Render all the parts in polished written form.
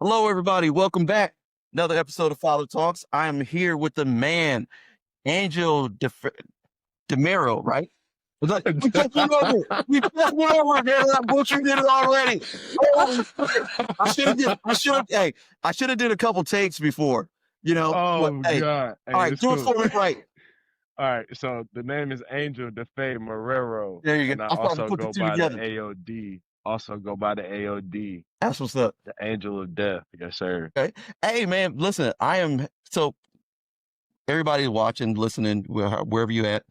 Hello, everybody. Welcome back. Another episode of Father Talks. I am here with the man, Angel DeMero, right? We took it over. We took it over, man. I butchered it already. Holy shit. I should have did a couple takes before, but Oh hey, God. all Hey, right, it's do it cool. for me right. All right. So the name is Angel Defay Marrero, There you and go. I I thought we also put the go two by the together. AOD. Also go by the AOD, That's what's up. the Angel of Death. Yes, sir. Okay. Hey, man, listen, everybody watching, listening, wherever you at,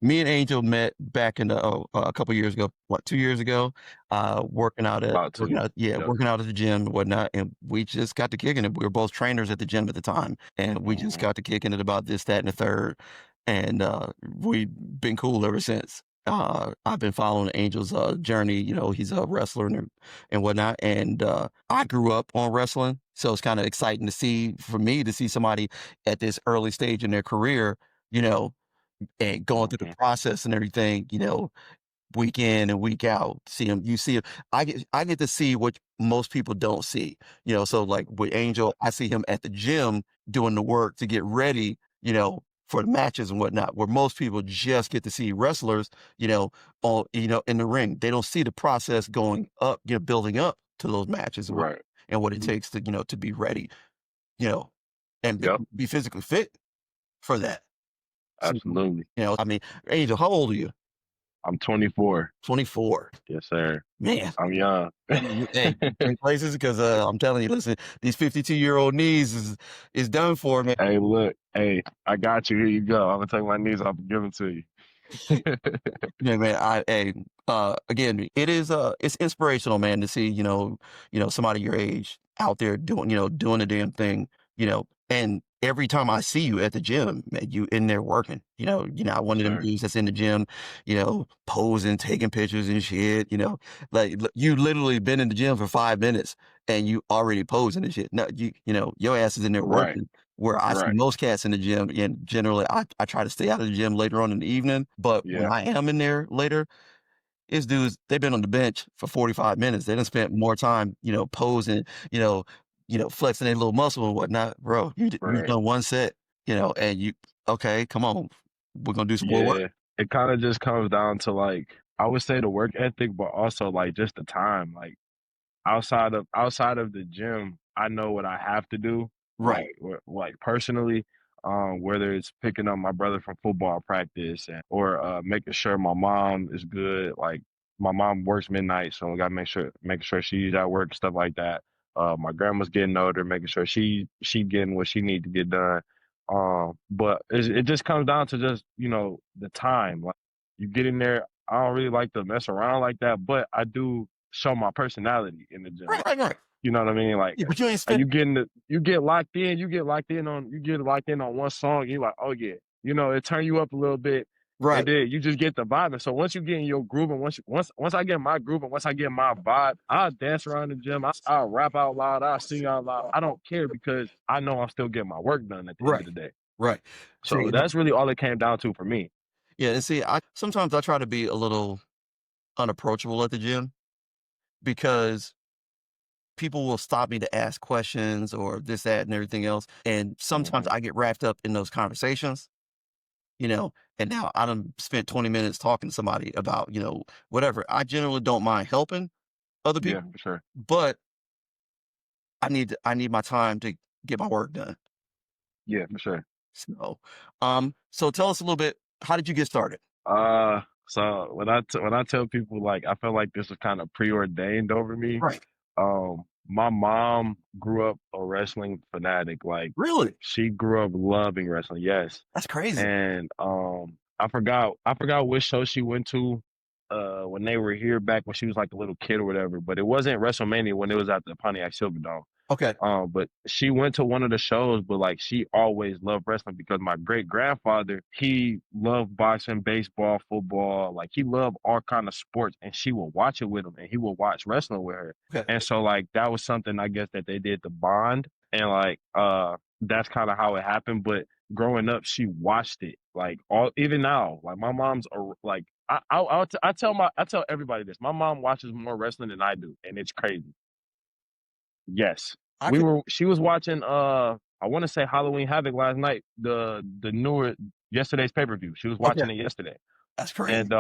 me and Angel met back in a couple years ago, 2 years ago, About to. Yep. working out at the gym and whatnot, and we just got to kicking it. We were both trainers at the gym at the time, and we just Mhm. got to kicking it about this, that, and the third, and we've been cool ever since. I've been following Angel's journey. He's a wrestler and whatnot, and I grew up on wrestling, so it's kind of exciting for me to see somebody at this early stage in their career, you know, and going through the Mhm. process and everything, week in and week out. You see him. I get to see what most people don't see. So like with Angel, I see him at the gym doing the work to get ready, for the matches and whatnot, where most people just get to see wrestlers, in the ring. They don't see the process going up, building up to those matches Right. and what it takes to be ready, you know, and Yep. be physically fit for that. So, Absolutely. I mean, Angel, how old are you? I'm 24. 24. Yes, sir. Man, I'm young. hey, in places because I'm telling you, listen, these 52-year-old knees is done for, man. Hey, look. Hey, I got you. Here you go. I'm gonna take my knees off and give them to you. Yeah, man. Again, it's inspirational, man, to see, somebody your age out there doing the damn thing, and every time I see you at the gym, man, you in there working, you're not one of them Sir. dudes that's in the gym, posing, taking pictures and shit, like you literally been in the gym for 5 minutes and you already posing and shit. No, your ass is in there Right. working. Where I see Right. most cats in the gym, and generally I try to stay out of the gym later on in the evening. But when Yeah. I am in there later, it's dudes, they've been on the bench for 45 minutes. They done spent more time, posing, you know, flexing their little muscle and whatnot. Bro, you Right. done one set, and okay, come on. We're gonna do some more work. Yeah, it kind of just comes down to like I would say the work ethic, but also like just the time. Like outside of the gym, I know what I have to do. Right. Like personally, whether it's picking up my brother from football practice or making sure my mom is good. Like my mom works midnight, so I gotta making sure she's at work, stuff like that. My grandma's getting older, making sure she getting what she need to get done. But it just comes down to just the time. Like you get in there, I don't really like to mess around like that, but I do show my personality in the gym. Right, right, right. You know what I mean? Like Yeah, but you ain't spent you get locked in, you get locked in on one song, you're like, oh yeah, it turn you up a little bit, and right. then you just get the vibe. And so once you get in your groove, and once I get my groove, and once I get my vibe, I'll dance around the gym, I'll rap out loud, I'll sing out loud. I don't care because I know I'm still getting my work done at the end of Right. the day. Right. So See, that's really all it came down to for me. yeah, and see, I sometimes I try to be a little unapproachable at the gym because people will stop me to ask questions or this, that, and everything else. And sometimes Hmm. I get wrapped up in those conversations, you know, and now I done spent 20 minutes talking to somebody about, whatever. I generally don't mind helping other Yeah, people, for sure. but I need my time to get my work done. Yeah, for sure. So tell us a little bit, how did you get started? So when I tell people like I feel like this was kind of preordained over me. Right. My mom grew up a wrestling fanatic. Like Really? she grew up loving wrestling. Yes, That's crazy. and I forgot which show she went to when they were here back when she was like a little kid or whatever. But it wasn't WrestleMania when it was at the Pontiac Silverdome. Okay. But she went to one of the shows, but like she always loved wrestling because my great grandfather, he loved boxing, baseball, football, like he loved all kind of sports, and she would watch it with him, and he would watch wrestling with her. Okay. And so like that was something I guess that they did to bond, and like that's kind of how it happened. But growing up, she watched it like all even now. Like my mom's like I tell everybody this. My mom watches more wrestling than I do, and it's crazy. Yes. I could She was watching, I wanna say Halloween Havoc last night, the newer yesterday's pay-per-view. She was okay, watching it yesterday. that's crazy. And,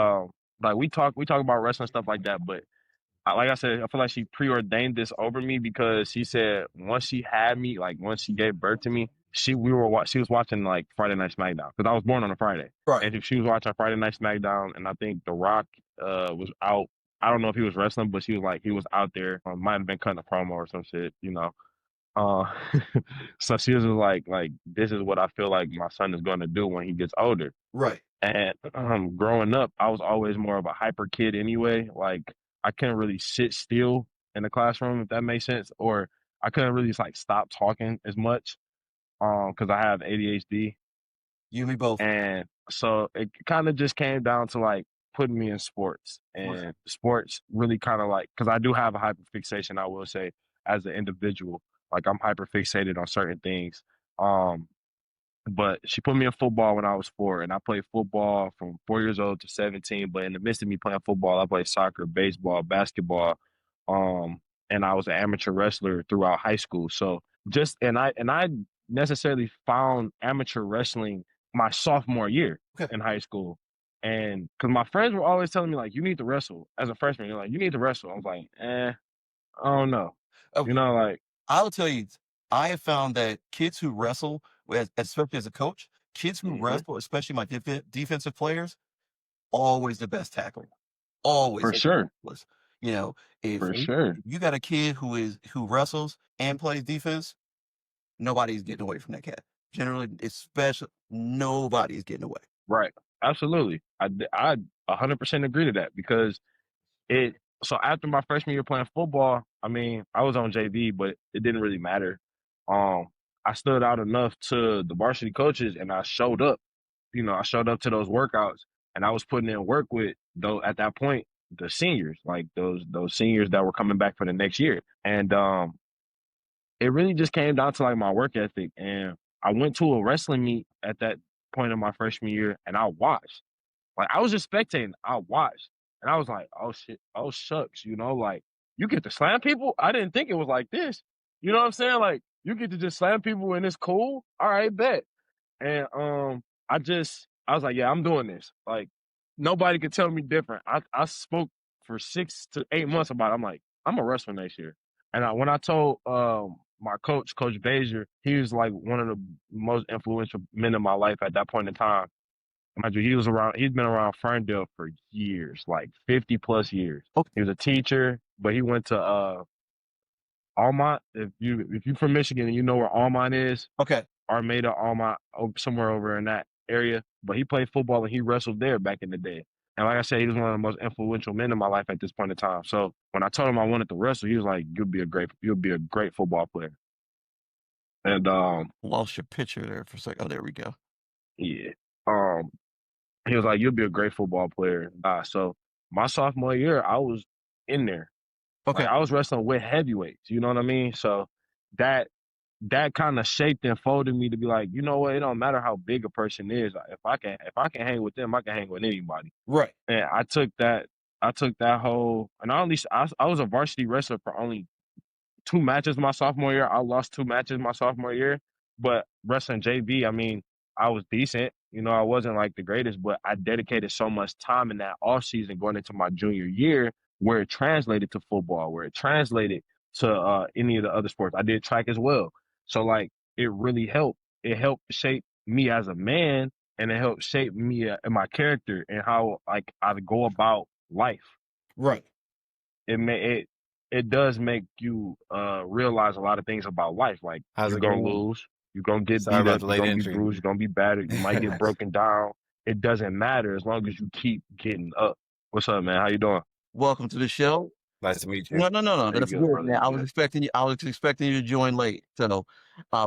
like, we talk about wrestling, stuff like that, but like I said, I feel like she preordained this over me because she said once she had me, like once she gave birth to me, she was watching like Friday Night SmackDown because I was born on a Friday, Right. and if she was watching Friday Night SmackDown, and I think The Rock was out. I don't know if he was wrestling, but she was like he was out there. Might have been cutting a promo or some shit, you know. Uh, so she was just like this is what I feel like my son is going to do when he gets older. Right. And growing up, I was always more of a hyper kid anyway. Like I couldn't really sit still in the classroom, if that makes sense, or I couldn't really like stop talking as much because I have ADHD. You and me both. And so it kind of just came down to like putting me in sports, Right. and sports really kind of like because I do have a hyper fixation, I will say, as an individual. Like I'm hyper fixated on certain things. Um, but she put me in football when I was 4, and I played football from 4 years old to 17. But in the midst of me playing football, I played soccer, baseball, basketball, and I was an amateur wrestler throughout high school. So just and I necessarily found amateur wrestling my sophomore year Okay. in high school, and because my friends were always telling me like you need to wrestle as a freshman. They're like you need to wrestle. I was like, I don't know, Uh, you know, like I'll tell you, I have found that kids who wrestle, especially as a coach, kids who mhm, wrestle, especially my defensive players, always the best tackle. Always for the sure, best. You know, if for you sure. if you got a kid who wrestles and plays defense, nobody's getting away from that cat. Generally, especially nobody's getting away. Right. Absolutely. I 100% agree to that because it so after my freshman year playing football, I mean, I was on JV, but it didn't really matter. Um, I stood out enough to the varsity coaches and I showed up. You know, I showed up to those workouts and I was putting in work with though at that point the seniors, like those seniors that were coming back for the next year. And it really just came down to like my work ethic. And I went to a wrestling meet at that point in my freshman year and I watched. Like I was just spectating. I watched. And I was like, oh shit, oh shucks, you know, like you get to slam people? I didn't think it was like this. You know what I'm saying? Like you get to just slam people and it's cool. All right, bet. And I was like, yeah, I'm doing this. Like nobody could tell me different. I spoke for 6 to 8 months about it. I'm like, I'm a wrestler next year. And when I told my coach, Coach Bazier, he was like one of the most influential men in my life at that point in time. Mind you, he's been around Ferndale for years, like 50 plus years. Okay. He was a teacher, but he went to Almont. If you from Michigan and you know where Almont is, Okay. Armada, Almont, somewhere over in that area. But he played football and he wrestled there back in the day. And like I said, he was one of the most influential men in my life at this point in time. So when I told him I wanted to wrestle, he was like, you'll be a great football player." And Lost your picture there for a second. Oh, there we go. yeah, um, he was like, "You'll be a great football player." So my sophomore year, I was in there. Like Okay. I was wrestling with heavyweights. You know what I mean? So that that kind of shaped and folded me to be like, you know what? It don't matter how big a person is. If I can hang with them, I can hang with anybody. Right. And I took that whole and I was a varsity wrestler for only 2 matches my sophomore year. I lost 2 matches my sophomore year, but wrestling JV, I mean, I was decent. You know, I wasn't like the greatest, but I dedicated so much time in that off season going into my junior year where it translated to football, where it translated to any of the other sports. I did track as well. So like it really helped. It helped shape me as a man and it helped shape me and my character and how like I go about life. Right. It does make you realize a lot of things about life. Like How's you're it gonna going? lose, you're gonna get Sorry beat about up, the you're late gonna be entry. bruised, you're gonna be battered, you might get Nice. broken down. It doesn't matter as long as you keep getting up. What's up, man? How you doing? Welcome to the show. Nice to meet you. No, no, no, no. How you That's good, good, brother? man. You good? I was expecting you to join late. So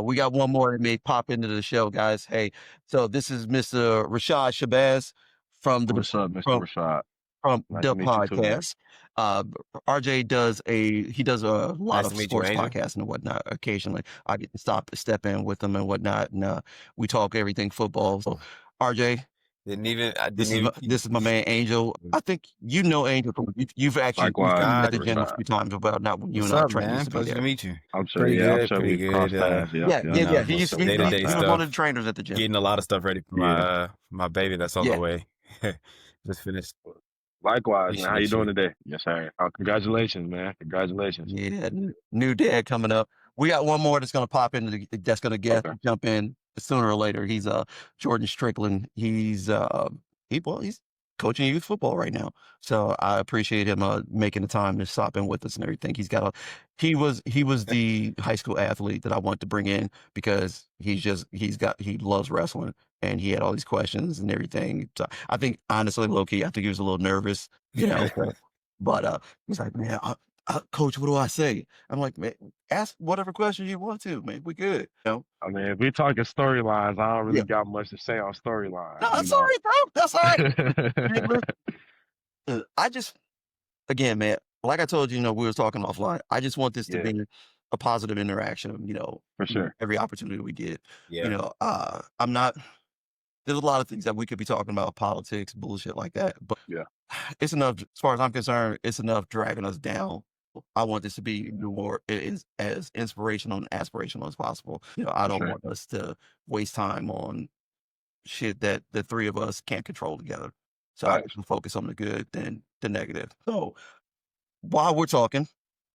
we got one more that may pop into the show, guys. Hey, so this is Mr. Rashad Shabazz from the What's up, Mr. from Rashad? from Nice to the meet you too, man. podcast. Uh, RJ does a lot Nice of to meet you, sports Angel. podcasts and whatnot. Occasionally, I get to step in with them and whatnot, and we talk everything football. So, RJ, I didn't even keep. This is my man Angel. I think you know Angel from you've Likewise, seen him at God, the gym a respect. few times about not when you what's and I up, trained used man? to be Pleasure to there. meet you. I'm sure, Pretty yeah, I'm good, sure pretty we've crossed good. paths. Yep, Yeah, yep. yeah, You yeah. know, He used to be day to day he was one stuff, of the trainers at the gym. getting a lot of stuff ready for Yeah. my baby that's on the Yeah. way. Just finished. Likewise, man. How you Appreciate doing you. today? Yes, sir. Congratulations, man. Congratulations. Yeah, new dad coming up. We got one more that's gonna pop in. That's gonna Okay. jump in sooner or later. He's Jordan Strickland. He's coaching youth football right now. So I appreciate him making the time to stop in with us and everything. He was the high school athlete that I want to bring in because he loves wrestling and he had all these questions and everything. So I think honestly, low key, I think he was a little nervous, but he's like, man, coach, what do I say? I'm like, man, ask whatever question you want to, man. We good. I mean, if we're talking storylines, I don't really Yeah. got much to say on No, storylines, you that's all know. right, bro. That's all right. Hey, listen, I just, again, man, like I told you, we were talking offline. I just want this to Yeah, be a positive interaction, for sure. every opportunity we get. Yeah. I'm not, there's a lot of things that we could be talking about, politics, bullshit like that, but Yeah, it's enough, as far as I'm concerned, it's enough dragging us down. I want this to be more as inspirational and aspirational as possible. I for don't sure. want us to waste time on shit that the three of us can't control together. So I Facts. can focus on the good than the negative. So while we're talking,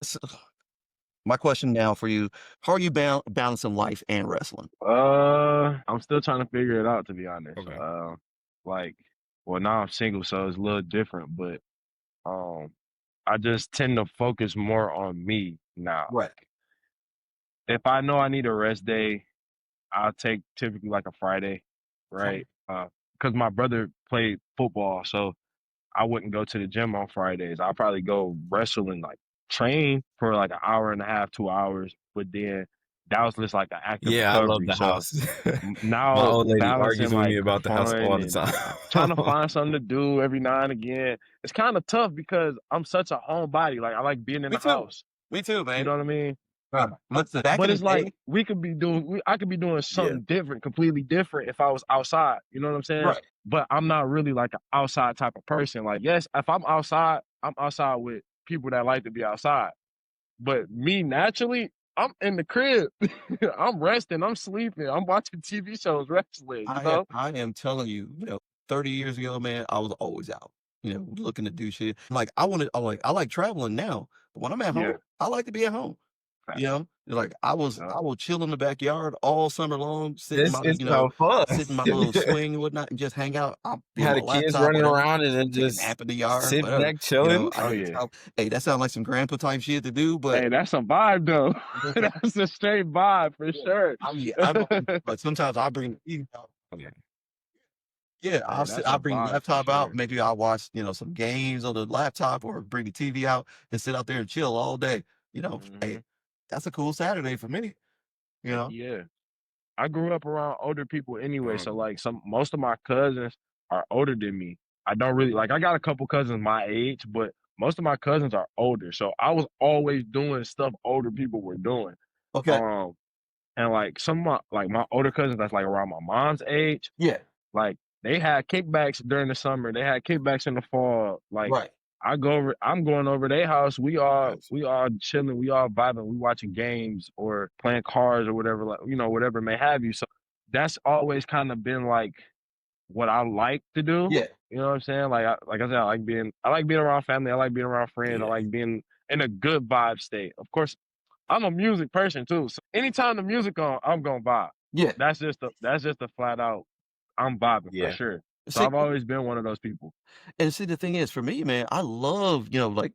s- my question now for you: how are you balancing life and wrestling? I'm still trying to figure it out, to be honest. Okay. Like, well, now I'm single, so it's a little different, but um, I just tend to focus more on me now. Right. If I know I need a rest day, I'll take typically like a Friday, Okay. right? Because my brother played football, so I wouldn't go to the gym on Fridays. I'll probably go wrestle and like train for like an hour and a half, 2 hours, but then that was just like an active Yeah, I love recovery. the So house. My now old lady balancing argues with me like about the house fun all the and time. trying to find something to do every now and again, it's kind of tough because I'm such a homebody. Like I like being in Me the too. house. Me too, You man. know what I mean? Listen, back But in the it's like day, I could be doing Yeah. something different, completely different if I was outside. You know what I'm saying? right? But I'm not really like an outside type of person. Like, yes, if I'm outside with people that like to be outside. But me naturally, I'm in the crib. I'm resting, I'm sleeping, I'm watching TV shows, wrestling, you know? I am telling you, 30 years ago, man, I was always out, looking to do shit. Like I like traveling now, but when I'm at Yeah. home, I like to be at home. Like Yeah. I will chill in the backyard all summer long, This is so fun. sit in my little swing and whatnot and just hang out. I'll be on Had my the kids laptop, running whatever, around and then take a just nap in the yard, sit whatever. back chilling. I Oh get yeah. hey, that sounds like some grandpa type shit to do, but Hey, that's a vibe though. listen, That's a straight vibe for yeah, sure. but sometimes I bring the TV out. Okay. Yeah, Hey, that's I'll a bring the vibe for laptop out. sure. Maybe I'll watch, some games on the laptop or bring the TV out and sit out there and chill all day. Hmm. Hey, that's a cool Saturday for me, you Heck know? yeah. I grew up around older people anyway, so Um, like most of my cousins are older than me. I don't really like I got a couple cousins my age, but most of my cousins are older. So I was always doing stuff older people were doing. Okay. Um and like some of my older cousins that's like around my mom's age, Yeah. like they had kickbacks during the summer, they had kickbacks in the fall. Like Right. I'm going over their house. We all gotcha. we all chilling, we all vibing, we watching games or playing cards or whatever, like whatever may have you. So that's always kind of been like what I like to do. Yeah. You know what I'm saying? Like I said, I like being around family, I like being around friends, I Yeah. like being in a good vibe state. Of course, I'm a music person too. So anytime the music on, I'm gonna vibe. Yeah. That's just a flat out I'm vibing for Yeah. sure. So See, I've always been one of those people. the thing is, for me, man, I love, like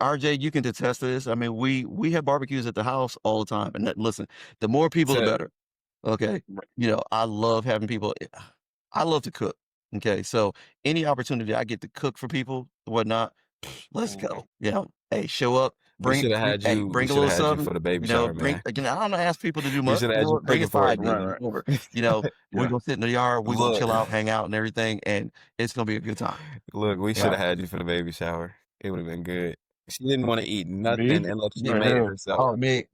RJ, you can attest to this. I mean, we have barbecues at the house all the time. And listen, the more people, the So better. Okay. Right. I love having people. I love to cook. Okay. So any opportunity I get to cook for people, whatnot, let's Mhm. go. Hey, show up, we bring a should little have had you something, for the baby shower, man. again, I don't ask people to do We much. should have had you Bring a cooking for side dish everybody. Right, or right. whatever. We're Yeah. going to sit in the yard. We're going to Look, chill out, hang out and everything. And it's going to be a good time. look, we should Yeah. have had you for the baby shower. It would have been good. She didn't want to eat Me? nothing unless she Yeah. made it Man. herself. Oh, man.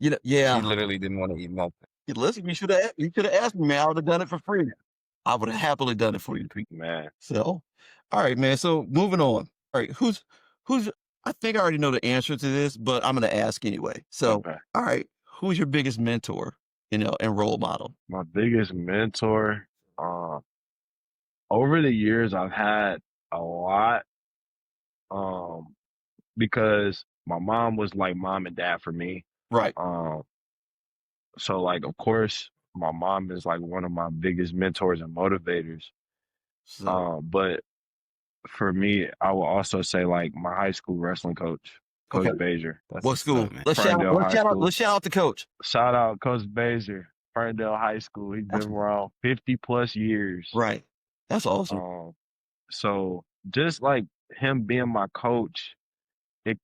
She Yeah. literally didn't want to eat nothing. Listen, you should have asked me, man. I would have done it for free. I would have happily done it for you. Man. So, all right, man. So moving on. All right, who's I think I already know the answer to this, but I'm gonna ask anyway. So, Okay. all right, who's your biggest mentor, and role model? My biggest mentor, um, over the years I've had a lot, um, because my mom was like mom and dad for me. Right. Um, so like of course my mom is like one of my biggest mentors and motivators. So, But for me, I will also say like my high school wrestling coach, okay. Coach Bazier, That's What what's up, school? man. Let's shout Ferndale let's High shout out School. let's shout out the coach. Shout out Coach Bazier, Ferndale High School. He's That's been around 50 plus years. right. That's awesome. Um, so just like him being my coach, it,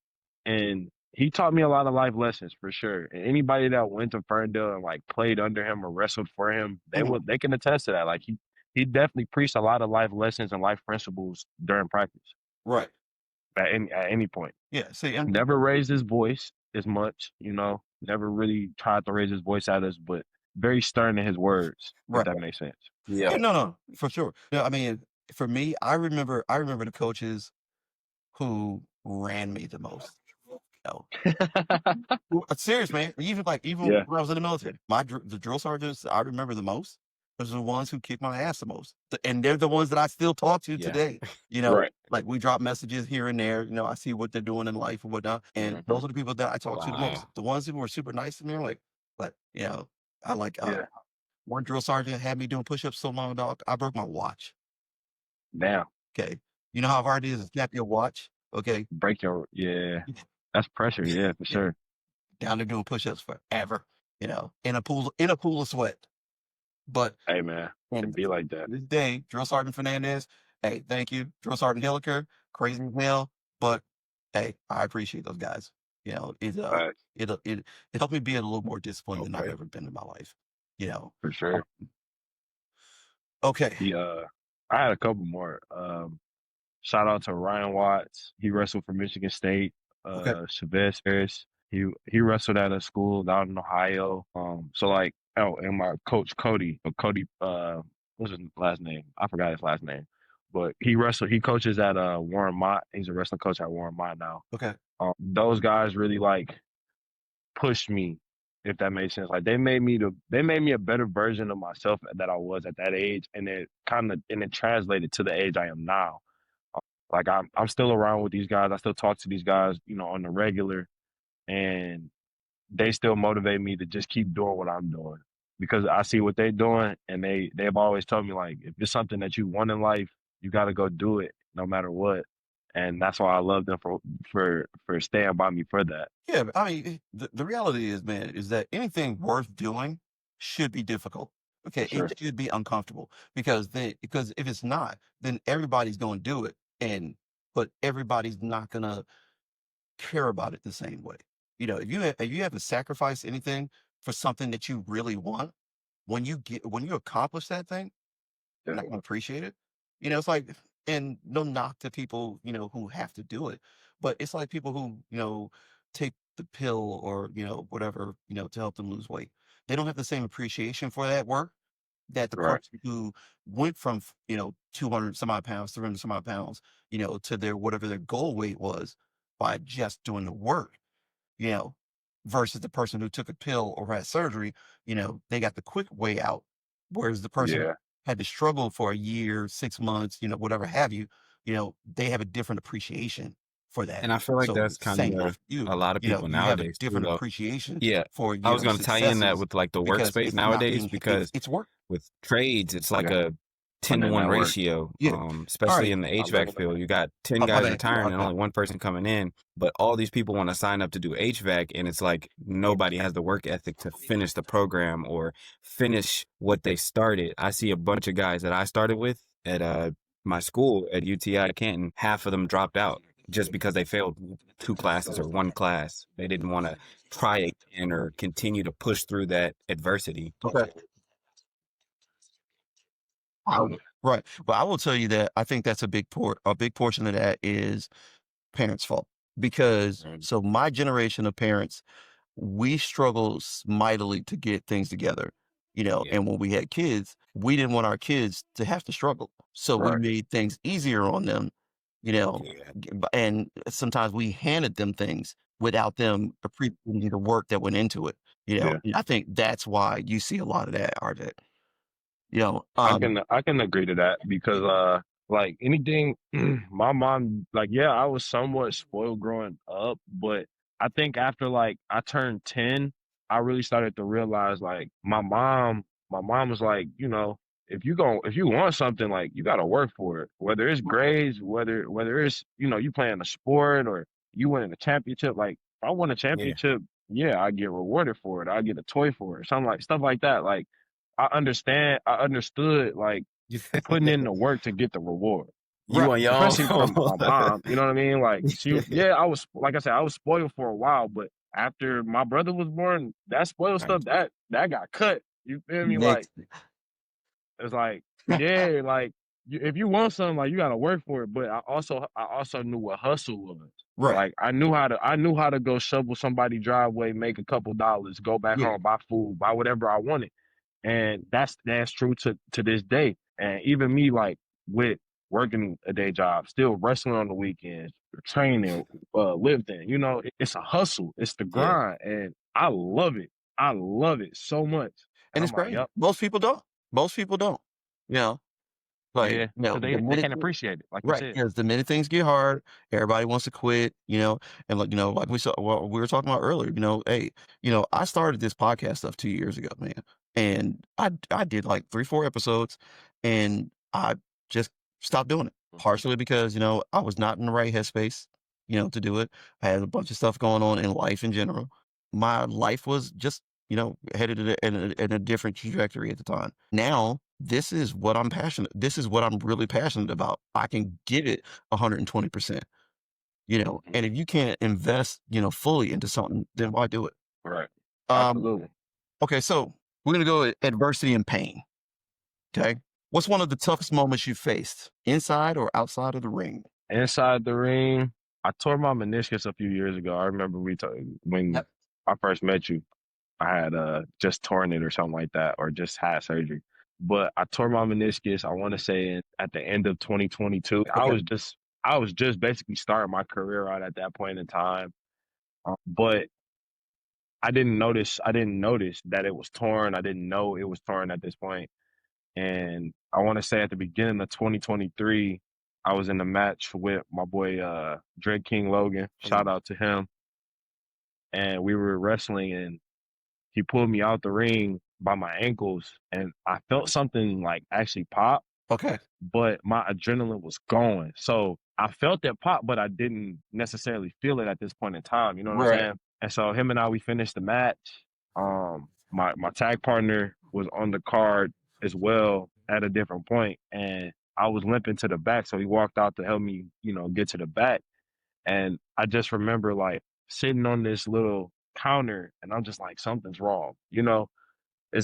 and he taught me a lot of life lessons for sure. And anybody that went to Ferndale and like played under him or wrestled for him, Mhm. they can attest to that. Like he definitely preached a lot of life lessons and life principles during practice Right. at any point. Yeah. See, and Never raised his voice as much, never really tried to raise his voice at us, but very stern in his words, if right. that makes sense. Yeah. Yeah, no, for sure. Yeah, I mean, for me, I remember the coaches who ran me the most. You serious, man. Even Yeah, when I was in the military, the drill sergeants I remember the most. Those are the ones who kicked my ass the most, and they're the ones that I still talk to Yeah. today. right. Like we drop messages here and there. I see what they're doing in life and whatnot, and those are the people that I talk to the most. Wow. The ones who were super nice to me are like, but I like Yeah. one drill sergeant had me doing push-ups so long, dog. I broke my watch. Damn. Okay, you know how hard it is to snap your watch. Okay, Break your yeah. That's pressure, yeah, for yeah, sure. down there doing push-ups forever. In a pool of sweat. But Hey man, and it be like that. this day, Drill Sergeant Fernandez, hey, thank you. Drill Sergeant Hilliker, crazy as hell, but hey, I appreciate those guys. But It helped me be a little more disciplined than I've Okay. ever been in my life. You know. for sure. Okay. He I had a couple more. Shout out to Ryan Watts. He wrestled for Michigan State. Okay. Chavez Harris. He wrestled at a school down in Ohio. So like and my coach Cody what's his last name? I forgot his last name. But he coaches at Warren Mott. He's a wrestling coach at Warren Mott now. Okay. Those guys really like pushed me, if that makes sense. Like they made me a better version of myself that I was at that age, and it translated to the age I am now. Like I'm still around with these guys. I still talk to these guys, on the regular, and they still motivate me to just keep doing what I'm doing because I see what they're doing, and they've always told me like if it's something that you want in life, you got to go do it no matter what. And that's why I love them for staying by me for that. Yeah, but I mean, the reality is, man, is that anything worth doing should be difficult. For Okay, sure. it should be uncomfortable because if it's not, then everybody's going to do it, but everybody's not going to care about it the same way. If you have to sacrifice anything for something that you really want, when you accomplish that thing, you're Yeah. not gonna appreciate it. It's like, and no knock to people, who have to do it, but it's like people who, take the pill or, whatever, to help them lose weight. They don't have the same appreciation for that work that the Right. person who went from, 200 some odd pounds, 300 some odd pounds, to their whatever their goal weight was by just doing the work, you know, versus the person who took a pill or had surgery, they got the quick way out. Whereas the person Yeah. had to struggle for a year, 6 months, whatever have you, they have a different appreciation for that. And I feel like So that's kind same goes of for you. a lot of people You have a nowadays too, different though. appreciation Yeah, for I was your gonna tie in that successes with like the because workspace it's not nowadays being, it's, because it's work. with trades, it's like Okay. a 10 to Monday 1 Night Work. ratio, Yeah. All especially right. in the I love HVAC it. field. You got 10 My guys bad. retiring and only one person coming in, but all these people want to sign up to do HVAC, and it's like nobody has the work ethic to finish the program or finish what they started. I see a bunch of guys that I started with at my school at UTI Canton. Half of them dropped out just because they failed 2 classes or 1 class. They didn't want to try again or continue to push through that adversity. Okay. Right. But I will tell you that I think that's a big portion of that is parents' fault because Right. so my generation of parents, we struggle mightily to get things together. Yeah. and when we had kids, we didn't want our kids to have to struggle. So we Right. made things easier on them, you know, Yeah. and sometimes we handed them things without them appreciating the work that went into it. Yeah. And I think that's why you see a lot of that, RJ. You know, I can agree to that because like anything my mom like yeah, I was somewhat spoiled growing up, but I think after like I turned 10, I really started to realize like my mom was like, if you want something like you got to work for it. Whether it's grades, whether it's, you playing a sport or you winning a championship, like if I won a Yeah. championship, yeah, I get rewarded for it. I get a toy for it. Something like stuff like that. Like I understood like putting in the work to get the reward. You on your Especially from own. my mom, you know what I mean? Like yeah, I was like I said, I was spoiled for a while, but after my brother was born, that spoiled Right. stuff that got cut. You feel me? Like next, it's like, yeah, like if you want something, like you gotta work for it. But I also knew what hustle was. right. Like I knew how to go shovel somebody's driveway, make a couple dollars, go back Yeah. home, buy food, buy whatever I wanted. And that's true to this day. And even me, like with working a day job, still wrestling on the weekends, training, lifting. It's a hustle. It's the Yeah. grind, and I love it. I love it so much. And And I'm it's like, crazy. yep, Most people don't. Most people don't. You know, like, yeah, because the they minute can't appreciate it, like you right, said. because the minute things get hard, everybody wants to quit, and like we were talking about earlier, hey, I started this podcast stuff 2 years ago, man. And I did like 3, 4 episodes and I just stopped doing it. Mhm. Partially because, I was not in the right headspace, to do it. I had a bunch of stuff going on in life in general. My life was just, headed in a different trajectory at the time. Now, this is what I'm really passionate about. I can give it 120%, Mhm. and if you can't invest, fully into something, then why do it? Right. Um, Absolutely. okay, so we're gonna go with adversity and pain. Okay. What's one of the toughest moments you faced inside or outside of the ring? Inside the ring, I tore my meniscus a few years ago. I remember when Yep. I first met you. I had just torn it or something like that, or just had surgery. But I tore my meniscus. I want to say at the end of 2022. Okay. I was just basically starting my career out at that point in time. But I didn't notice that it was torn. I didn't know it was torn at this point. And I want to say at the beginning of 2023, I was in a match with my boy Drake King Logan. Okay. Shout out to him. And we were wrestling, and he pulled me out the ring by my ankles, and I felt something like actually pop, Okay. but my adrenaline was going. So I felt that pop, but I didn't necessarily feel it at this point in time. You know what I'm Right. saying? And so him and I, we finished the match. My tag partner was on the card as well at a different point, and I was limping to the back. So he walked out to help me, get to the back. And I just remember like sitting on this little counter, and I'm just like, something's wrong.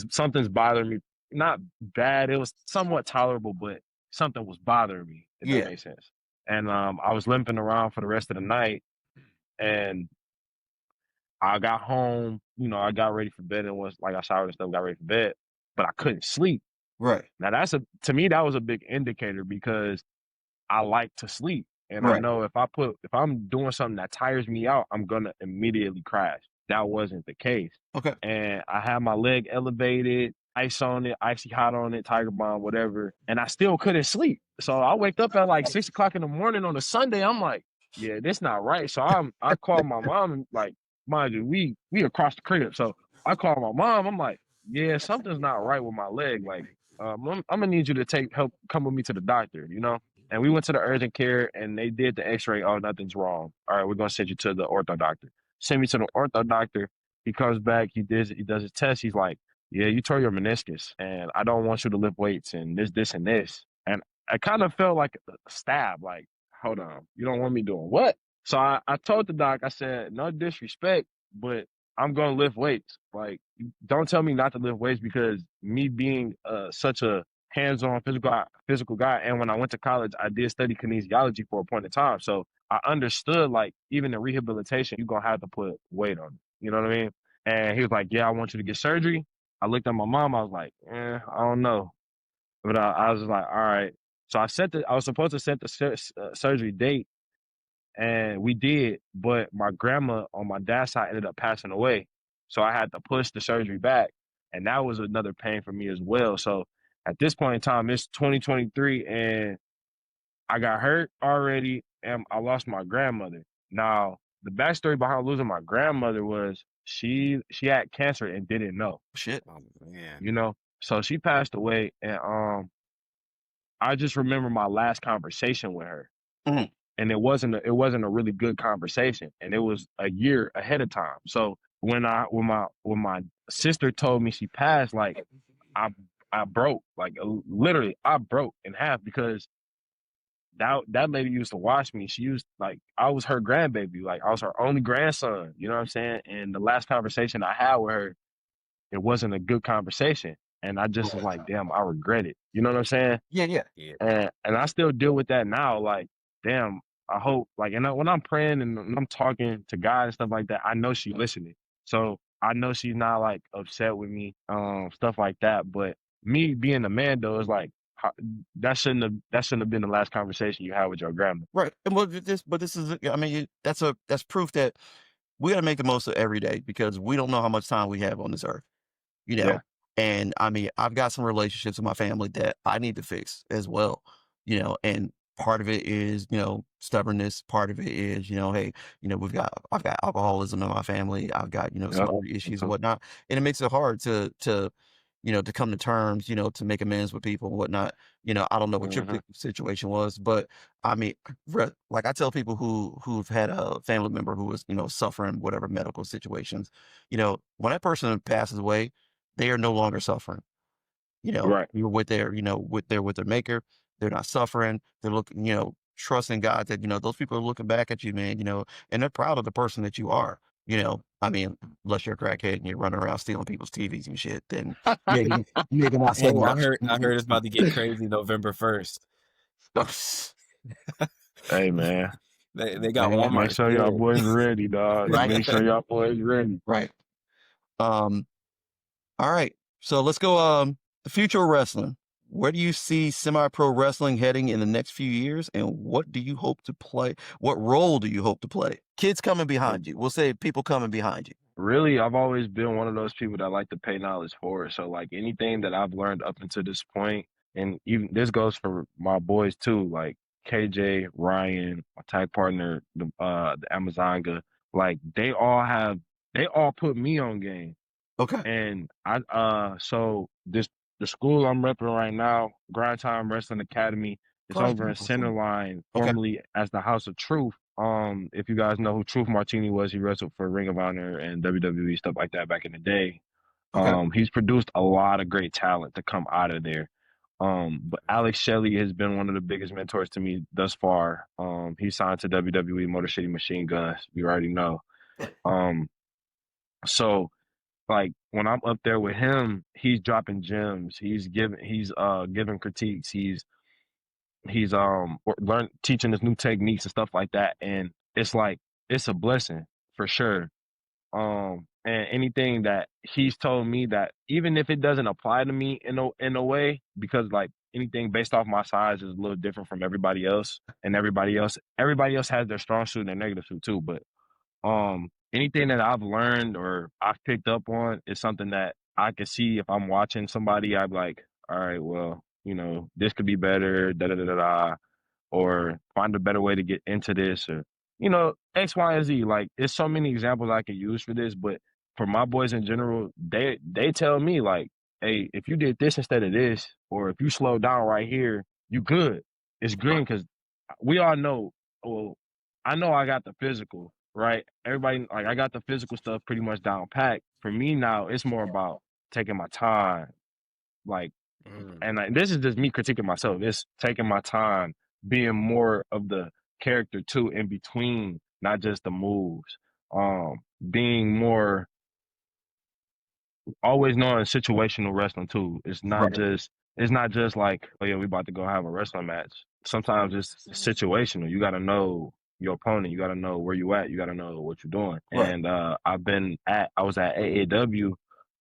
Something's bothering me. Not bad. It was somewhat tolerable, but something was bothering me, if that Yeah. makes sense. And I was limping around for the rest of the night, and I got home. I got ready for bed and was like I showered and stuff, got ready for bed, but I couldn't sleep. Right. Now to me that was a big indicator because I like to sleep. And I Right. know if I'm doing something that tires me out, I'm gonna immediately crash. That wasn't the case. Okay. And I had my leg elevated, ice on it, icy hot on it, Tiger Bomb, whatever. And I still couldn't sleep. So I wake up at like 6 o'clock in the morning on a Sunday. I'm like, yeah, this not right. So I called my mom and like, mind you, we across the crib. So I called my mom. I'm like, yeah, something's not right with my leg. Like, I'm gonna need you to help come with me to the doctor. And we went to the urgent care and they did the x-ray. Oh, nothing's wrong. All right, we're gonna send you to the ortho doctor. Send me to the ortho doctor. He comes back, he does his test. He's like, yeah, you tore your meniscus and I don't want you to lift weights and this and this. And I kind of felt like a stab, like, hold on, you don't want me doing what? So I told the doc, I said, no disrespect, but I'm gonna lift weights. Like, don't tell me not to lift weights because me being such a hands-on physical guy. And when I went to college, I did study kinesiology for a point in time. So I understood like even in rehabilitation, you're gonna have to put weight on it. You know what I mean? And he was like, yeah, I want you to get surgery. I looked at my mom. I was like, I don't know. But I was just like, all right. So I was supposed to set the surgery date, and we did. But my grandma on my dad's side ended up passing away, so I had to push the surgery back, and that was another pain for me as well. So at this point in time, it's 2023, and I got hurt already, and I lost my grandmother. Now, the backstory behind losing my grandmother was she had cancer and didn't know, Shit. Oh man. you know. So she passed away, and I just remember my last conversation with her, Mhm. and it wasn't a really good conversation, and it was a year ahead of time. So when my sister told me she passed, like I I broke, like literally I broke in half because that lady used to watch me. She used like I was her grandbaby, like I was her only grandson. You know what I'm saying? And the last conversation I had with her, it wasn't a good conversation, and I just was like, damn, I regret it. You know what I'm saying? Yeah, yeah. Yeah. And I still deal with that now. Like, damn, I hope like when I'm praying and when I'm talking to God and stuff like that, I know she's listening. So I know she's not like upset with me, stuff like that. But me being a man though is like that shouldn't have been the last conversation you had with your grandma. Right. And but this is, I mean, that's proof that we got to make the most of every day because we don't know how much time we have on this earth, you Yeah. know. And I mean, I've got some relationships in my family that I need to fix as well, and part of it is, stubbornness. Part of it is, hey, I've got alcoholism in my family. I've got, some Yep. other issues and whatnot. And it makes it hard to come to terms, to make amends with people and whatnot. I don't know what your Hmm. particular situation was, but I mean, like I tell people who've had a family member who was, suffering whatever medical situations, when that person passes away, they are no longer suffering. Right. You're with their maker. They're not suffering. They're looking, trusting God that, those people are looking back at you, man, and they're proud of the person that you are. I mean, unless you're a crackhead and you're running around stealing people's TVs and shit, then maybe not so Hey, I much. heard I heard it's about to get crazy November 1st. Hey man, They got make Walmart sure y'all scared. boys ready, dog. Right, Make sure y'all boys ready. right. Um, all right. So let's go. The future of wrestling. Where do you see semi-pro wrestling heading in the next few years, and what do you hope to play? What role do you hope to play? Kids coming behind you. We'll say people coming behind you. Really, I've always been one of those people that like to pay knowledge forward. So like anything that I've learned up until this point, and even this goes for my boys too, like KJ, Ryan, my tag partner, the Amazonga, like they all put me on game. Okay. And so the school I'm repping right now, Grind Time Wrestling Academy, it's Grind over time in wrestling. Centerline, Okay. formerly as the House of Truth. If you guys know who Truth Martini was, he wrestled for Ring of Honor and WWE, stuff like that back in the day. Okay. He's produced a lot of great talent to come out of there. But Alex Shelley has been one of the biggest mentors to me thus far. He signed to WWE Motor City Machine Guns. You already know. Um, so like when I'm up there with him, he's dropping gems. He's giving critiques. He's teaching us new techniques and stuff like that. And it's like it's a blessing for sure. And anything that he's told me that even if it doesn't apply to me in a way, because like anything based off my size is a little different from everybody else, and everybody else has their strong suit and their negative suit too. But anything that I've learned or I've picked up on is something that I can see if I'm watching somebody, I'm like, all right, well, this could be better, da da da da da, or find a better way to get into this, or X, Y, and Z. Like, there's so many examples I can use for this, but for my boys in general, they tell me like, hey, if you did this instead of this, or if you slow down right here, you good. It's green because we all know. Well, I know I got the physical, right? Everybody like I got the physical stuff pretty much down pat. For me now, it's more about taking my time, like, Mm. and like, this is just me critiquing myself. It's taking my time, being more of the character too in between, not just the moves. Being more always knowing situational wrestling too. Right. It's not just like, oh yeah, we about to go have a wrestling match. Sometimes it's situational. You gotta know your opponent, you gotta know where you at, you gotta know what you're doing. Right. And I was at AAW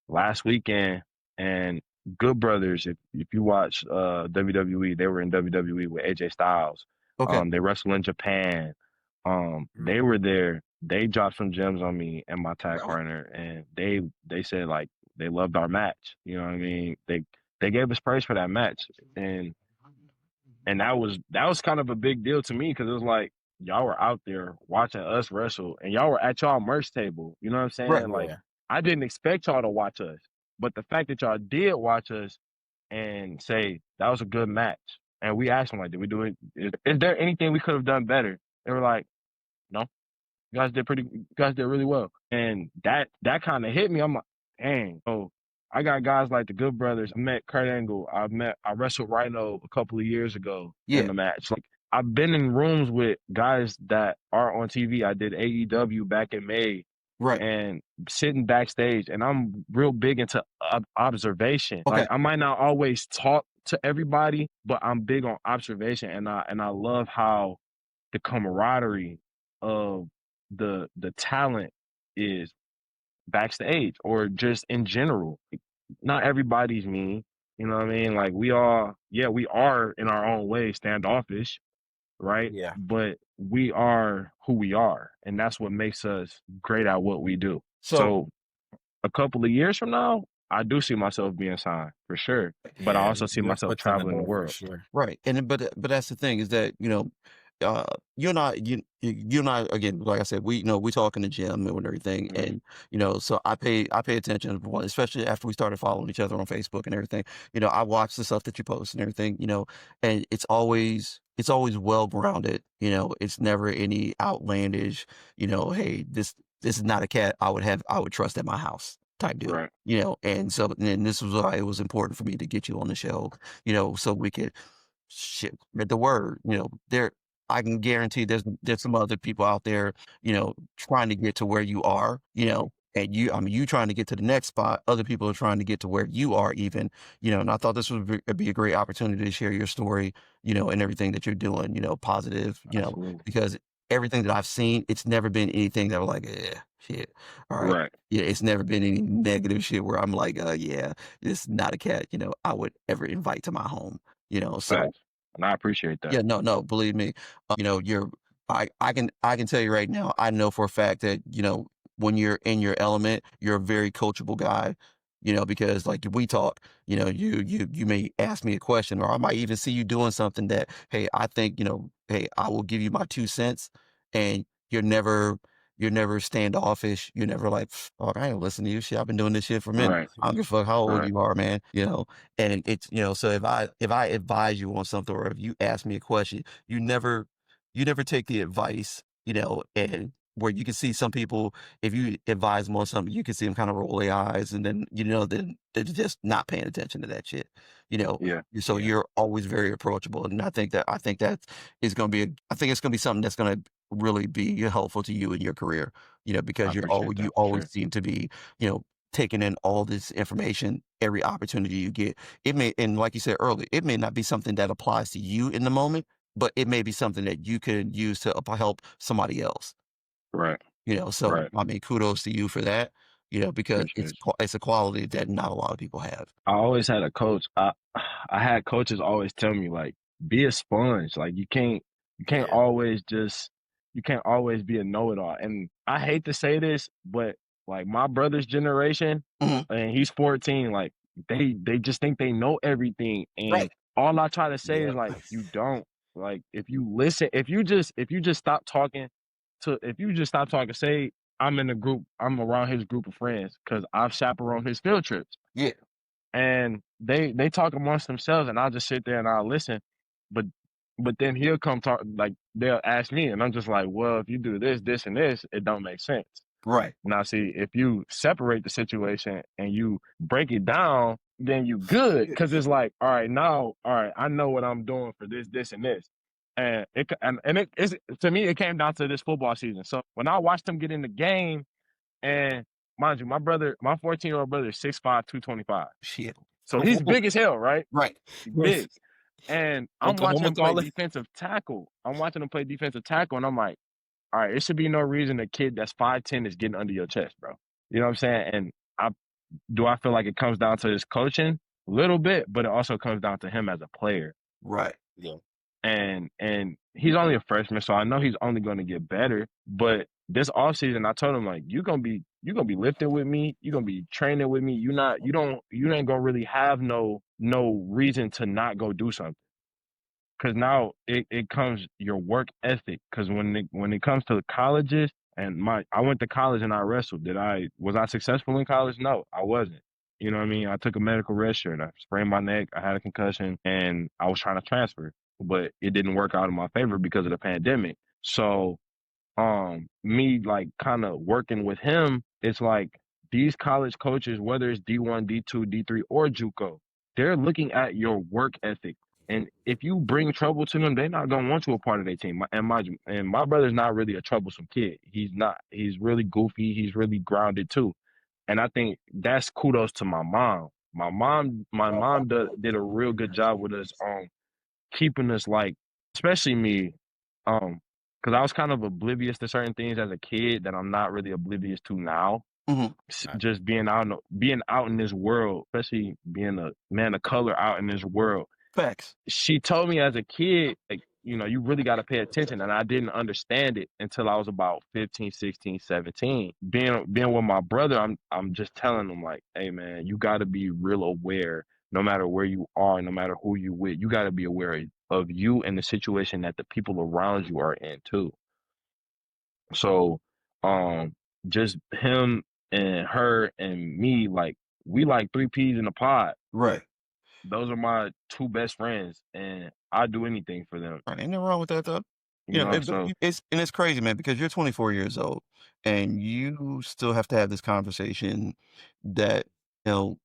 last weekend And Good Brothers, if you watch WWE, they were in WWE with AJ Styles. Okay. They wrestled in Japan. They were there. They dropped some gems on me and my tag Really? partner, and they said like they loved our match. You know what I mean? They gave us praise for that match, and that was kind of a big deal to me because it was like y'all were out there watching us wrestle, and y'all were at y'all merch table. You know what I'm Right. saying? Like Yeah. I didn't expect y'all to watch us, but the fact that y'all did watch us and say that was a good match, and we asked them like, did we do it? Is there anything we could have done better? They were like, no, you guys did really well, and that kind of hit me. I'm like, dang. So I got guys like the Good Brothers. I met Kurt Angle. I wrestled Rhino a couple of years ago in Yeah. the match. Like I've been in rooms with guys that are on TV. I did AEW back in May, Right. and sitting backstage, and I'm real big into observation. Okay. Like I might not always talk to everybody, but I'm big on observation, and I love how the camaraderie of the talent is backstage or just in general. Not everybody's mean, you know what I mean? Like we are in our own way standoffish, right? Yeah. But we are who we are, and that's what makes us great at what we do. So So a couple of years from now, I do see myself being signed for sure, but I Yeah. also see Your myself foot's in the traveling the door for world. sure. right, and but that's the thing is that uh, you're not again like I said we talk in the gym and everything, Mhm. and so I pay attention, one, especially after we started following each other on Facebook and everything. I watch the stuff that you post and everything, and it's always well grounded. It's never any outlandish. Hey, this is not a cat I would trust at my house type deal. Right. And so and this was why it was important for me to get you on the show, so we could spread the word. I can guarantee there's some other people out there, trying to get to where you are, and you trying to get to the next spot. Other people are trying to get to where you are even, and I thought this would be a great opportunity to share your story, and everything that you're doing, positive, Absolutely. because everything that I've seen, it's never been anything that was like, shit. All right. Right. Yeah, it's never been any negative shit where I'm like, yeah, this is not a cat, I would ever invite to my home, so Facts. And I appreciate that. yeah, no, no, believe me, you're I can tell you right now, I know for a fact that, when you're in your element, you're a very coachable guy, because like if we talk, you may ask me a question, or I might even see you doing something that, hey, I think, hey, I will give you my 2 cents, and you're never standoffish. You're never like, "Oh, I ain't listening to you. Shit, I've been doing this shit for a minute. Right. I don't give a fuck how old Right. you are, man." And it's, so if I advise you on something, or if you ask me a question, you never take the advice, and where you can see some people, if you advise them on something, you can see them kind of roll their eyes, and then they're just not paying attention to that shit, you know. Yeah. So Yeah. you're always very approachable, and I think that is going to be I think it's going to be something that's going to really be helpful to you in your career, I because appreciate you that for always sure. seem to be, taking in all this information, every opportunity you get. And like you said earlier, it may not be something that applies to you in the moment, but it may be something that you could use to help somebody else. Right. So Right. I mean, kudos to you for that. Because Appreciate you. it's a quality that not a lot of people have. I always had a coach. I had coaches always tell me like, be a sponge. Like you can't Yeah. always just you can't always be a know-it-all. And I hate to say this, but like my brother's generation, Mhm. and he's 14, like they just think they know everything. And Right. all I try to say is Yep. like, you don't. Like if you listen, if you just stop talking if you just stop talking, say I'm in a group, I'm around his group of friends because I've chaperoned his field trips, Yeah. and they talk amongst themselves, and I'll just sit there and I'll listen. But then he'll come talk, like they'll ask me, and I'm just like, well, if you do this, this, and this, it don't make sense. Right. Now, see, if you separate the situation and you break it down, then you good, because it's like, all right, I know what I'm doing for this, this, and this. And to me, it came down to this football season. So when I watched him get in the game, and mind you, my 14-year-old brother is 6'5", 225. Shit. So he's big as hell, right? Right. He's Yes. big. And I'm watching Oklahoma him play calling. defensive tackle. And I'm like, all right, it should be no reason a kid that's 5'10" is getting under your chest, bro. You know what I'm saying? And do I feel like it comes down to his coaching? A little bit, but it also comes down to him as a player. Right. Yeah. And he's only a freshman, so I know he's only going to get better. But this offseason, I told him like, you're gonna be lifting with me, you're gonna be training with me. You ain't gonna really have no reason to not go do something. Cause now it comes your work ethic. Cause when it comes to the colleges, and I went to college and I wrestled. Was I successful in college? No, I wasn't. You know what I mean? I took a medical rest shirt. I sprained my neck. I had a concussion, and I was trying to transfer, but it didn't work out in my favor because of the pandemic. So me like kind of working with him, it's like these college coaches, whether it's D1, D2, D3, or JUCO, they're looking at your work ethic. And if you bring trouble to them, they're not gonna want you a part of their team. And my brother's not really a troublesome kid. He's not. He's really goofy. He's really grounded too. And I think that's kudos to my mom. My mom did a real good job with us keeping us like, especially me, because I was kind of oblivious to certain things as a kid that I'm not really oblivious to now. Mhm. Just being out in this world, especially being a man of color out in this world. Facts. She told me as a kid, like, you really got to pay attention. And I didn't understand it until I was about 15, 16, 17. Being with my brother, I'm just telling him like, hey man, you got to be real aware no matter where you are, no matter who you with. You got to be aware of you and the situation that the people around you are in too. So, just him and her and me, like, we like three peas in a pod. Right. Those are my two best friends, and I do anything for them. Right. Ain't nothing wrong with that though. You know, But so it's crazy, man, because you're 24 years old and you still have to have this conversation that, you know,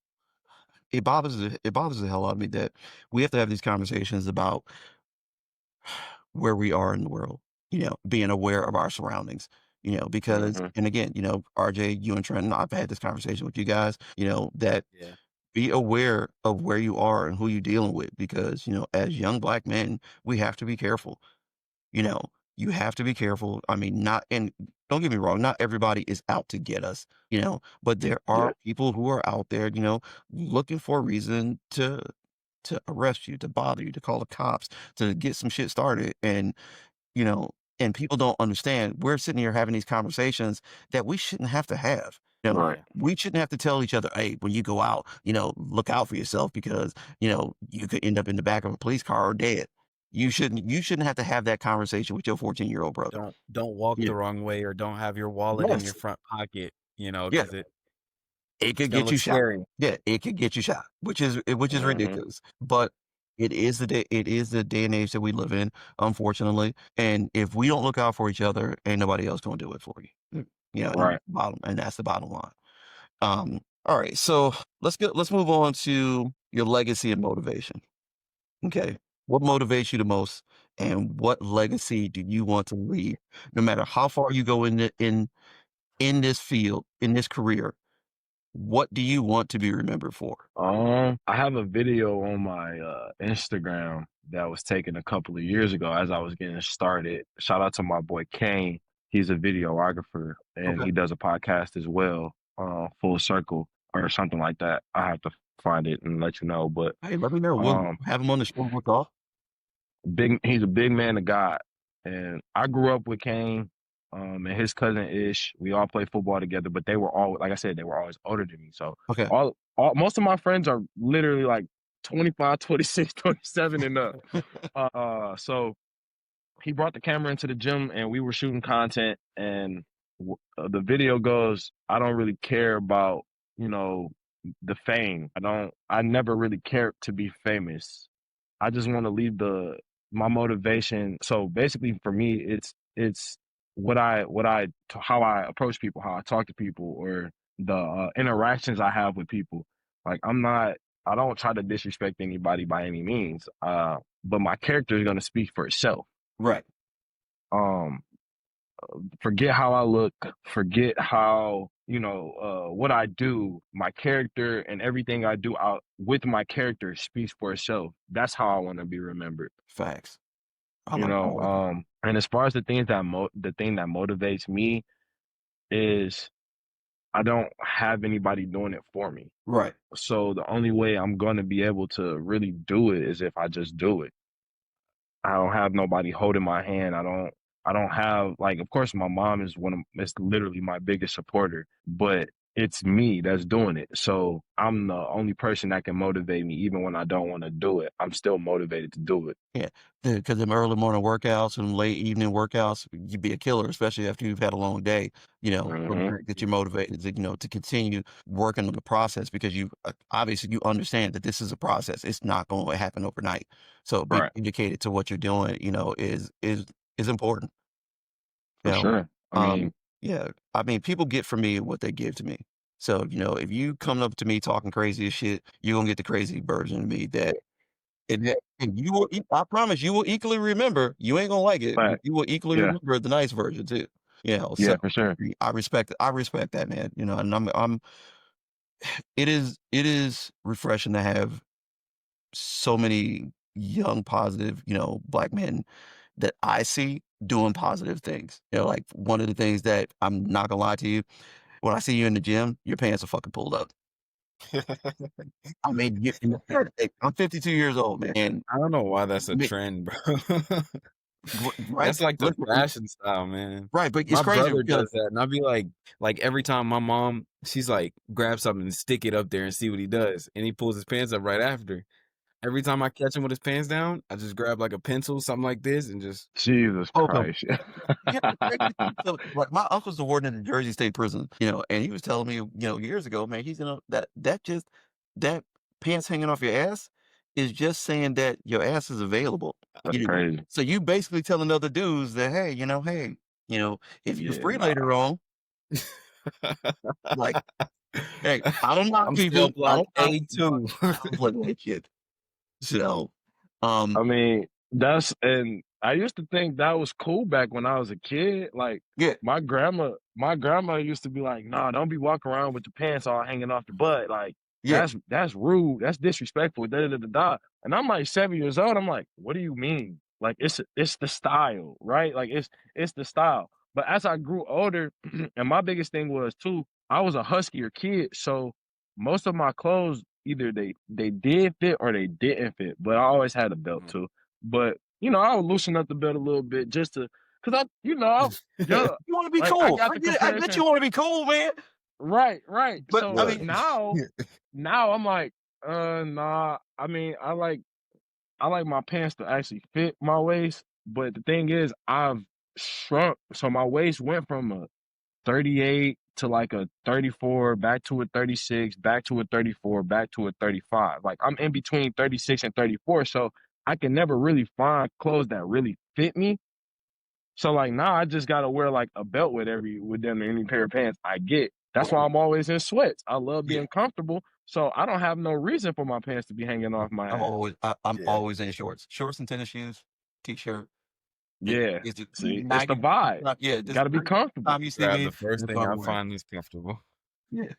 it bothers the hell out of me that we have to have these conversations about where we are in the world, being aware of our surroundings, because, mhm, and again, RJ, you and Trent, I've had this conversation with you guys, that Yeah. be aware of where you are and who you're dealing with because, as young black men, we have to be careful. You know, you have to be careful. I mean, not and don't get me wrong, not everybody is out to get us, but there yeah, are people who are out there, looking for a reason to arrest you, to bother you, to call the cops, to get some shit started. You know, and people don't understand. We're sitting here having these conversations that we shouldn't have to have. right, Yeah. We shouldn't have to tell each other, hey, when you go out, look out for yourself because, you could end up in the back of a police car or dead. You shouldn't have to have that conversation with your 14-year-old brother. Don't walk Yeah. the wrong way or don't have your wallet in your Yes. front pocket, Yeah. because It it's could gonna get you look shot. scary. Yeah, it could get you shot, which is mhm, ridiculous. But it is the day and age that we live in, unfortunately. And if we don't look out for each other, ain't nobody else gonna do it for you. And right. that's the bottom line. All right, so let's move on to your legacy and motivation. Okay. What motivates you the most and what legacy do you want to leave? No matter how far you go in this field, in this career, what do you want to be remembered for? I have a video on my Instagram that was taken a couple of years ago as I was getting started. Shout out to my boy Kane. He's a videographer and Okay. he does a podcast as well, Full Circle or something like that. I have to find it and let you know. But Hey, let me know. We'll um, have him on the show. We'll talk. he's a big man of God. And I grew up with Kane, and his cousin Ish. We all played football together, but they were all, like I said, they were always older than me. So Okay. most of my friends are literally like 25, 26, 27 and up. So he brought the camera into the gym and we were shooting content and the video goes, I don't really care about, you know, the fame. I never really cared to be famous. I just want to leave my motivation. So basically for me, it's how I approach people, how I talk to people, or the interactions I have with people. Like I don't try to disrespect anybody by any means. But my character is going to speak for itself. Right. Um, Forget how I look, forget how, what I do, my character and everything I do out with my character speaks for itself. That's how I want to be remembered. Facts. I like it. And as far as the thing that motivates me is I don't have anybody doing it for me. Right. So the only way I'm gonna be able to really do it is if I just do it. I don't have nobody holding my hand. I don't have, like, of course my mom is literally my biggest supporter, but it's me that's doing it. So I'm the only person that can motivate me even when I don't want to do it. I'm still motivated to do it. Yeah, because them early morning workouts and late evening workouts, you'd be a killer, especially after you've had a long day, for the Hmm. fact that you're motivated to, to continue working on the process because you obviously you understand that this is a process. It's not going to happen overnight. So being Right. educated to what you're doing, is important. You For know, sure. I um, mean, yeah, I mean, people get from me what they give to me. So, if you come up to me talking crazy as shit, you're gonna get the crazy version of me and you will I promise you will equally remember, you ain't gonna like it, but but you will equally yeah, remember the nice version too. So yeah, for sure. I respect that, man, and it is refreshing to have so many young, positive, black men that I see doing positive things. Like one of the things that I'm not gonna lie to you, when I see you in the gym, your pants are fucking pulled up. I mean, I'm 52 years old, man, and I don't know why that's a me trend, bro. right? That's like the Listen, fashion style, man. right, but it's My crazy brother because does that, and I'll be like every time my mom, she's like, grab something and stick it up there and see what he does, and he pulls his pants up right after. Every time I catch him with his pants down, I just grab like a pencil, something like this, and just Jesus poke 'em. Christ. Yeah, the crazy thing so, like, my uncle's the warden in the Jersey State Prison, and he was telling me, years ago, man, he's that pants hanging off your ass is just saying that your ass is available, That's you know? crazy. So you basically telling other dudes that, "Hey, if you're Yeah, free nah. later on, like, hey, I don't knock I'm people. still I block don't knock people, but A2. I don't play that shit." So, um, I mean, and I used to think that was cool back when I was a kid. Like yeah, my grandma used to be like, "Nah, don't be walking around with your pants all hanging off the butt. Like yeah, that's rude. That's disrespectful." Da, da, da, da, da. And I'm like 7 years old. I'm like, "What do you mean? Like it's the style, right? Like it's the style." But as I grew older, and my biggest thing was too, I was a huskier kid, so most of my clothes either they did fit or they didn't fit, but I always had a belt Mhm. too. But I would loosen up the belt a little bit just to, cause yeah, you wanna be like I cool. got I the get it. I bet comparison. you wanna be cool, man. Right, right. But, I So mean Right. now I'm like, nah. I mean, I like my pants to actually fit my waist, but the thing is, I've shrunk. So my waist went from a 38 to like a 34, back to a 36, back to a 34, back to a 35. Like I'm in between 36 and 34, so I can never really find clothes that really fit me. So like now I just gotta wear like a belt with them any pair of pants I get. That's why I'm always in sweats. I love yeah. being comfortable, so I don't have no reason for my pants to be hanging off my I'm ass. always I'm Yeah. always in shorts and tennis shoes, t-shirt. Yeah, It's just see, it's the 90 vibe. yeah, this Gotta be comfortable. time you see Grab me, the first that's what thing I'm I wearing. find is comfortable. Yeah.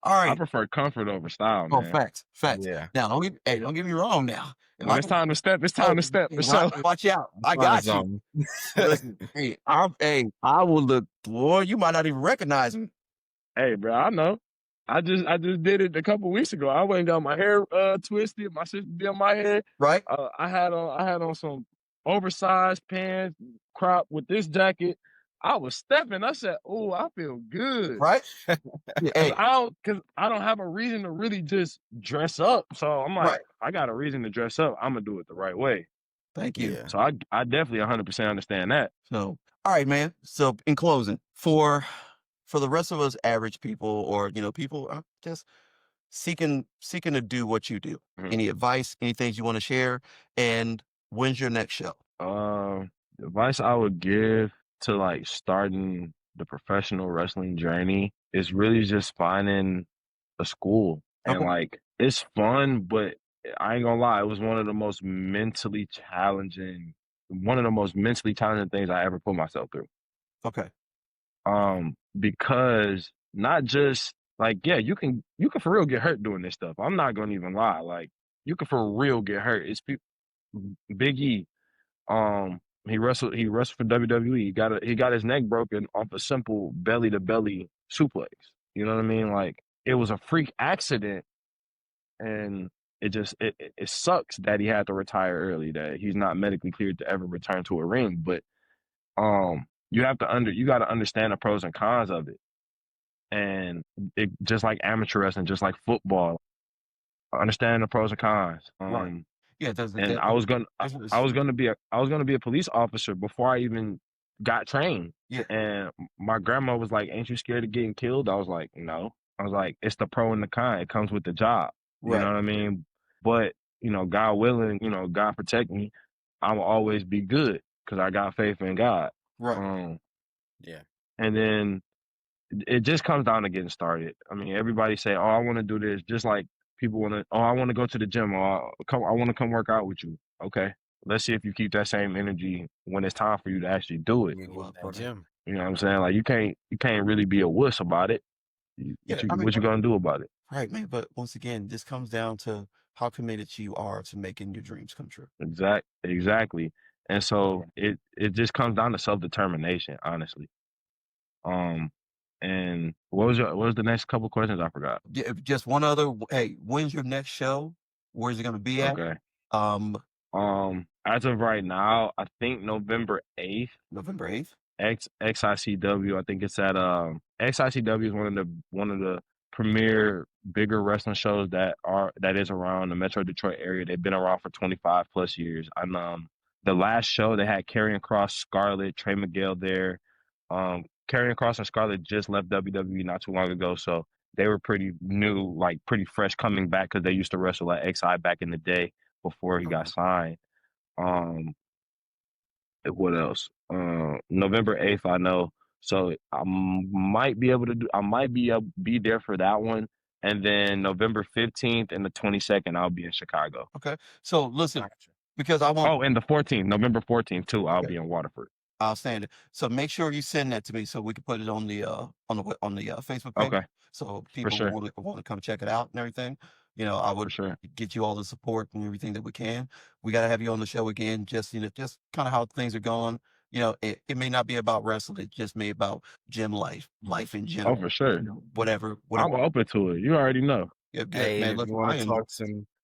All I right. prefer comfort over style, Oh, man. facts, facts. Yeah. Now don't get me wrong now. If When I it's can time to step, it's time oh, to step hey, for sure. watch out. I Find got you. something. Listen, I will look boy, you might not even recognize me, Hey, bro, I know. I just did it a couple weeks ago. I went and got my hair twisted. My sister did my hair. right? I had on some oversized pants, crop with this jacket. I was stepping. I said, "Oh, I feel good." Right? Yeah, Cause hey, I don't have a reason to really just dress up. So I'm like, right. if I got a reason to dress up, I'm gonna do it the right way. Thank you. Yeah. So I definitely 100% understand that. So, all right, man. So, in closing, for the rest of us average people, or people just seeking to do what you do. Mhm. Any advice? Any things you want to share? And when's your next show? The advice I would give to like starting the professional wrestling journey is really just finding a school. And Okay. like it's fun, but I ain't gonna lie, it was one of the most mentally challenging things I ever put myself through. Okay. Because not just like, yeah, you can for real get hurt doing this stuff. I'm not gonna even lie. Like you can for real get hurt. It's people. Big E, he wrestled for WWE. He got his neck broken off a simple belly to belly suplex. You know what I mean? Like, it was a freak accident, and it sucks that he had to retire early, that he's not medically cleared to ever return to a ring. But you got to understand the pros and cons of it. And it just like amateur wrestling, just like football, understand the pros and cons. Right. Yeah, there's a And I was gonna be a police officer before I even got trained. Yeah. And my grandma was like, "Ain't you scared of getting killed?" I was like, "No." I was like, "It's the pro and the con. It comes with the job." You know Right. what I mean? But God willing, God protect me. I'll always be good because I got faith in God. Right. Yeah. And then it just comes down to getting started. I mean, everybody say, "Oh, I want to do this," just like people want to. "Oh, I want to go to the gym," or I want to come work out with you." Okay, let's see if you keep that same energy when it's time for you to actually do it. You Well, get in that gym. You know what I'm saying? Like, you can't really be a wuss about it. Yeah, What you gonna do about it? right, man. But once again, this comes down to how committed you are to making your dreams come true. Exactly. And so it just comes down to self-determination, honestly. And what was the next couple questions? I forgot. Yeah, just one other. Hey, when's your next show? Where's it going to be at? Okay. Um, As of right now, I think November 8th, November 8th. XICW. I think it's at XICW is one of the premier bigger wrestling shows that is around the Metro Detroit area. They've been around for 25 plus years. And the last show they had Karrion Kross, Scarlett, Trey Miguel there. Karrion Kross and Scarlett just left WWE not too long ago, so they were pretty new, like pretty fresh coming back because they used to wrestle at XI back in the day before he got signed. What else? November 8th, I know. So I might be able to be there for that one. And then November 15th and the 22nd, I'll be in Chicago. Okay. So listen, because I want. Oh, and the 14th, November 14th too, I'll Okay. be in Waterford. Outstanding. So make sure you send that to me so we can put it on the Facebook page. Okay. So people sure. want to come check it out and everything. I would sure. get you all the support and everything that we can. We got to have you on the show again. Just just kind of how things are going. It may not be about wrestling. It just may about gym life in general. Oh, for sure. Whatever. I'm open to it. You already know. Yeah, good, Hey, man. and if Look, you want to talk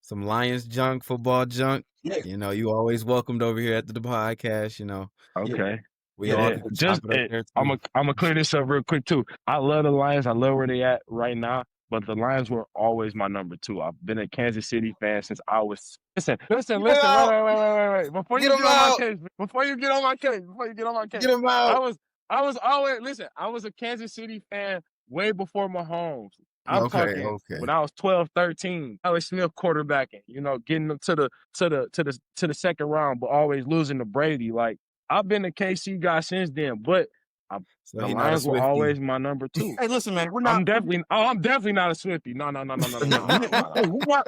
some Lions junk, football junk, yeah. you always welcomed over here at the podcast. Okay. We Yeah, all yeah. can Just chop it up there I'm too. gonna clear this up real quick too. I love the Lions. I love where they at right now. But the Lions were always my number two. I've been a Kansas City fan since I was. Listen. Wait. Before you get on my case, before you get on my case, Get him out. I was always I was a Kansas City fan way before Mahomes. I'm talking when I was 12, 13. Alex Smith quarterbacking, getting them to the second round, but always losing to Brady. Like, I've been a KC guy since then, but the Lions were always my number two. Hey, listen, man. I'm definitely not a Swiftie. No.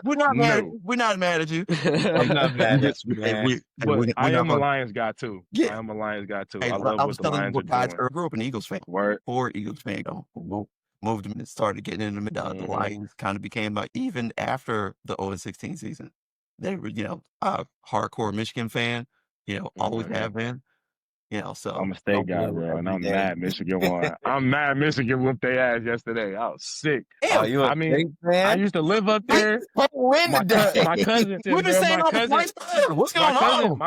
We're not mad. We're not mad at you. I'm not mad at you, man. But I am a Lions guy too. Yeah. I am a Lions guy too. Hey, I love what the Lions are doing. I grew up an Eagles fan. Word. Or Eagles fan. Moved and started getting into the Lions. Kind of became even after the 0-16 season. They were, a hardcore Michigan fan. Always have been. So I'm a state guy, bro, and I'm mad Michigan won. I'm mad Michigan whooped their ass yesterday. I was sick. You a state fan? I used to live up there. My cousin. We've been saying all the points. What's going on?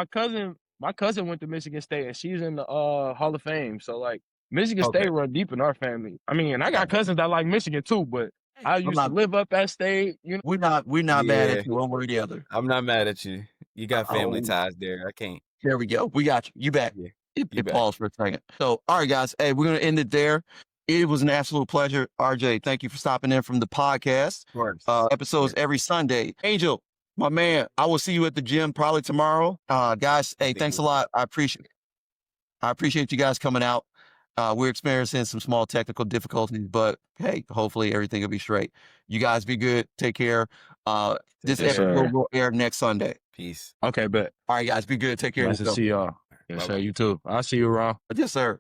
My cousin went to Michigan State, and she's in the Hall of Fame. So, like, Michigan State run deep in our family. I mean, and I got cousins that like Michigan too, but I used to live up at State. We're not mad at you one way or the other. I'm not mad at you. You got family ties there. I can't. There we go. We got you. You back. Yeah. It paused for a second. So, all right, guys. Hey, we're going to end it there. It was an absolute pleasure. RJ, thank you for stopping in from the podcast. Of course. Episodes every Sunday. Angel, my man, I will see you at the gym probably tomorrow. Guys, hey, thanks a lot. I appreciate you guys coming out. We're experiencing some small technical difficulties, but hey, hopefully everything will be straight. You guys be good. Take care. This episode will air next Sunday. Peace. Okay, bet. All right, guys, be good. Take care. Nice to see y'all. Yes, sir. You too. I'll see you around. Yes, sir.